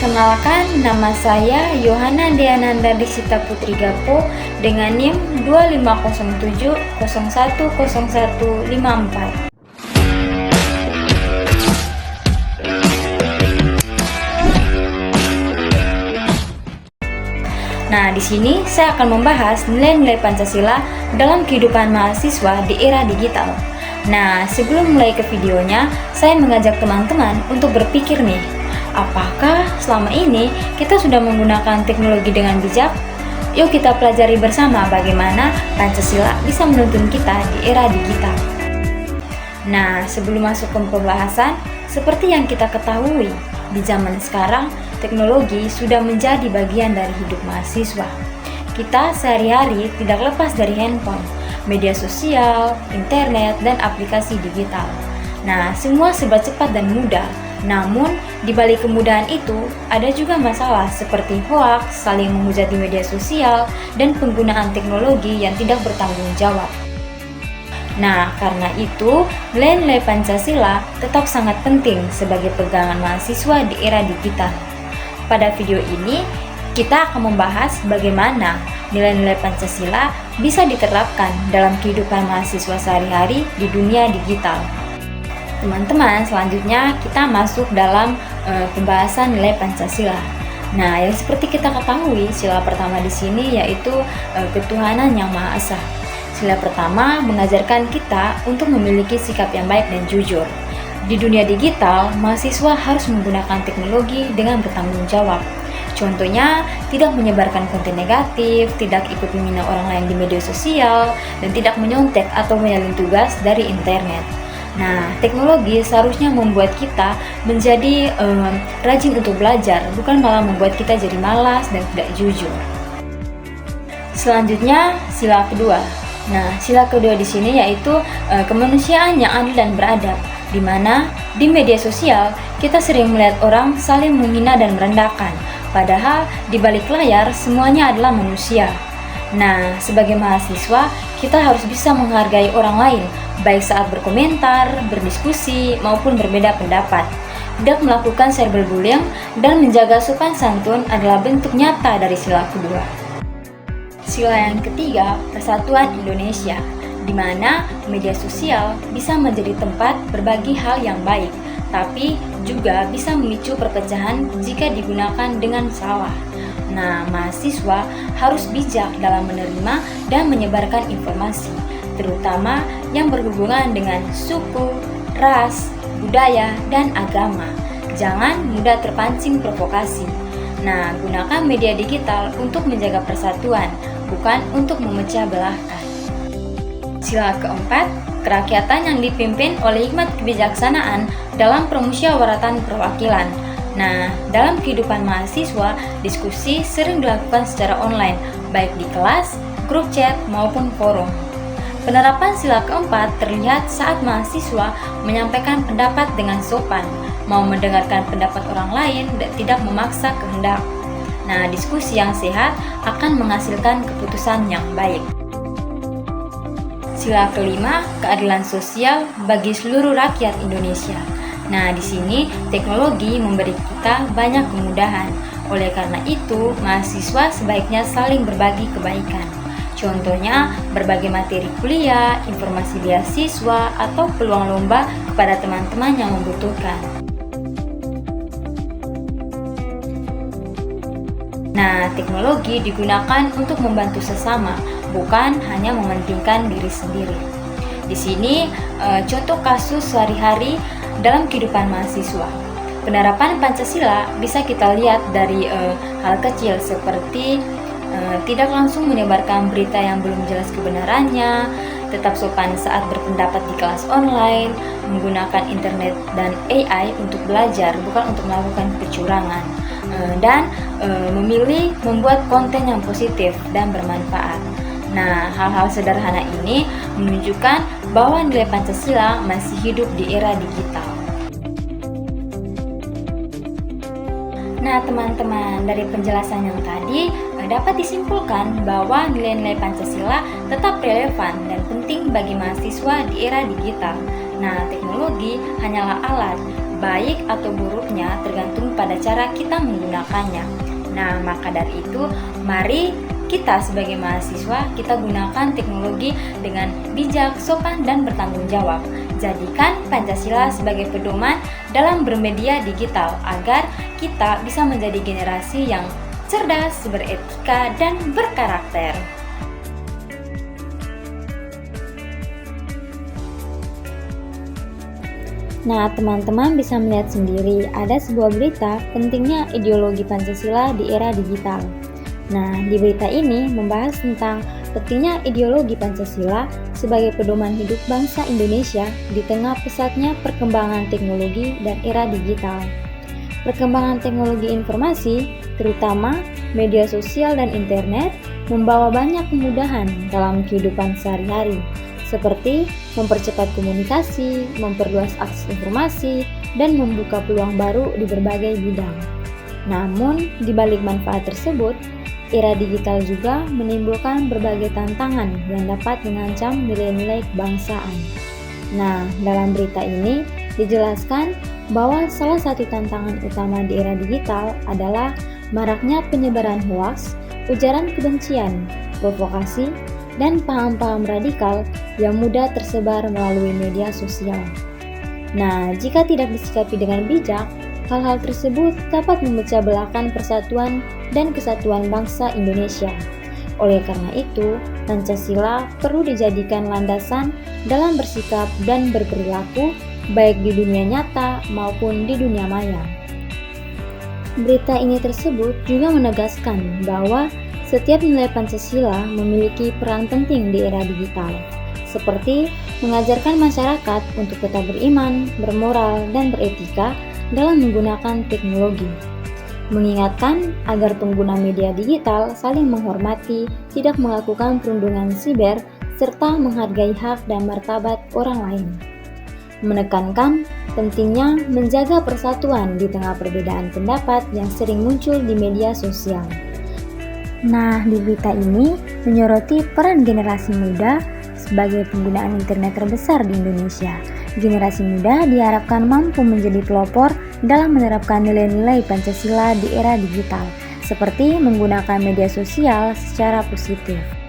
Perkenalkan, nama saya Yohana Deananda Disita Putri Gapo dengan NIM 2507010154. Nah, di sini saya akan membahas nilai-nilai Pancasila dalam kehidupan mahasiswa di era digital. Nah, sebelum mulai ke videonya, saya mengajak teman-teman untuk berpikir nih, apakah selama ini kita sudah menggunakan teknologi dengan bijak? Yuk kita pelajari bersama bagaimana Pancasila bisa menuntun kita di era digital. Nah, sebelum masuk ke pembahasan, seperti yang kita ketahui, di zaman sekarang, teknologi sudah menjadi bagian dari hidup mahasiswa. Kita sehari-hari tidak lepas dari handphone, media sosial, internet, dan aplikasi digital. Nah, semua serba cepat dan mudah. Namun, di balik kemudahan itu, ada juga masalah seperti hoaks, saling menghujat di media sosial, dan penggunaan teknologi yang tidak bertanggung jawab. Nah, karena itu, nilai-nilai Pancasila tetap sangat penting sebagai pegangan mahasiswa di era digital. Pada video ini, kita akan membahas bagaimana nilai-nilai Pancasila bisa diterapkan dalam kehidupan mahasiswa sehari-hari di dunia digital. Teman-teman, selanjutnya kita masuk dalam pembahasan nilai Pancasila. Nah, yang seperti kita ketahui, sila pertama di sini yaitu ketuhanan yang Maha Esa. Sila pertama mengajarkan kita untuk memiliki sikap yang baik dan jujur. Di dunia digital, mahasiswa harus menggunakan teknologi dengan bertanggung jawab. Contohnya, tidak menyebarkan konten negatif, tidak ikut menghina orang lain di media sosial, dan tidak menyontek atau menyalin tugas dari internet. Nah, teknologi seharusnya membuat kita menjadi rajin untuk belajar, bukan malah membuat kita jadi malas dan tidak jujur. Selanjutnya, sila kedua. Nah, sila kedua di sini yaitu kemanusiaan yang adil dan beradab, di mana di media sosial kita sering melihat orang saling menghina dan merendahkan, padahal di balik layar semuanya adalah manusia. Nah, sebagai mahasiswa, kita harus bisa menghargai orang lain, baik saat berkomentar, berdiskusi, maupun berbeda pendapat. Tidak melakukan cyberbullying dan menjaga sopan santun adalah bentuk nyata dari sila kedua. Sila yang ketiga, Persatuan Indonesia, di mana media sosial bisa menjadi tempat berbagi hal yang baik, tapi juga bisa memicu perpecahan jika digunakan dengan salah. Nah, mahasiswa harus bijak dalam menerima dan menyebarkan informasi, terutama yang berhubungan dengan suku, ras, budaya, dan agama. Jangan mudah terpancing provokasi. Nah, gunakan media digital untuk menjaga persatuan, bukan untuk memecah belahkan. Sila keempat, kerakyatan yang dipimpin oleh hikmat kebijaksanaan dalam permusyawaratan perwakilan. Nah, dalam kehidupan mahasiswa, diskusi sering dilakukan secara online, baik di kelas, grup chat, maupun forum. Penerapan sila keempat terlihat saat mahasiswa menyampaikan pendapat dengan sopan, mau mendengarkan pendapat orang lain dan tidak memaksa kehendak. Nah, diskusi yang sehat akan menghasilkan keputusan yang baik. Sila kelima, keadilan sosial bagi seluruh rakyat Indonesia. Nah, di sini teknologi memberi kita banyak kemudahan. Oleh karena itu, mahasiswa sebaiknya saling berbagi kebaikan. Contohnya, berbagi materi kuliah, informasi beasiswa, atau peluang lomba kepada teman-teman yang membutuhkan. Nah, teknologi digunakan untuk membantu sesama, bukan hanya mementingkan diri sendiri. Di sini, contoh kasus sehari-hari dalam kehidupan mahasiswa. Penerapan Pancasila bisa kita lihat dari hal kecil seperti tidak langsung menyebarkan berita yang belum jelas kebenarannya, tetap sopan saat berpendapat di kelas online, menggunakan internet dan AI untuk belajar, bukan untuk melakukan kecurangan, dan memilih membuat konten yang positif dan bermanfaat. Nah, hal-hal sederhana ini menunjukkan bahwa nilai Pancasila masih hidup di era digital. Nah, teman-teman, dari penjelasan yang tadi dapat disimpulkan bahwa nilai-nilai Pancasila tetap relevan dan penting bagi mahasiswa di era digital. Nah, teknologi hanyalah alat, baik atau buruknya tergantung pada cara kita menggunakannya. Nah, maka dari itu, mari kita sebagai mahasiswa, kita gunakan teknologi dengan bijak, sopan, dan bertanggung jawab. Jadikan Pancasila sebagai pedoman dalam bermedia digital agar kita bisa menjadi generasi yang cerdas, beretika, dan berkarakter. Nah, teman-teman bisa melihat sendiri ada sebuah berita pentingnya ideologi Pancasila di era digital. Nah, di berita ini membahas tentang pentingnya ideologi Pancasila sebagai pedoman hidup bangsa Indonesia di tengah pesatnya perkembangan teknologi dan era digital. Perkembangan teknologi informasi, terutama media sosial dan internet, membawa banyak kemudahan dalam kehidupan sehari-hari, seperti mempercepat komunikasi, memperluas akses informasi, dan membuka peluang baru di berbagai bidang. Namun, di balik manfaat tersebut, era digital juga menimbulkan berbagai tantangan yang dapat mengancam nilai-nilai kebangsaan. Nah, dalam berita ini dijelaskan bahwa salah satu tantangan utama di era digital adalah maraknya penyebaran hoaks, ujaran kebencian, provokasi, dan paham-paham radikal yang mudah tersebar melalui media sosial. Nah, jika tidak disikapi dengan bijak, hal-hal tersebut dapat memecah belahkan persatuan dan kesatuan bangsa Indonesia. Oleh karena itu, Pancasila perlu dijadikan landasan dalam bersikap dan berperilaku baik di dunia nyata maupun di dunia maya. Berita ini tersebut juga menegaskan bahwa setiap nilai Pancasila memiliki peran penting di era digital, seperti mengajarkan masyarakat untuk tetap beriman, bermoral, dan beretika dalam menggunakan teknologi. Mengingatkan agar pengguna media digital saling menghormati, tidak melakukan perundungan siber, serta menghargai hak dan martabat orang lain. Menekankan pentingnya menjaga persatuan di tengah perbedaan pendapat yang sering muncul di media sosial. Nah, di berita ini menyoroti peran generasi muda sebagai penggunaan internet terbesar di Indonesia. Generasi muda diharapkan mampu menjadi pelopor dalam menerapkan nilai-nilai Pancasila di era digital, seperti menggunakan media sosial secara positif.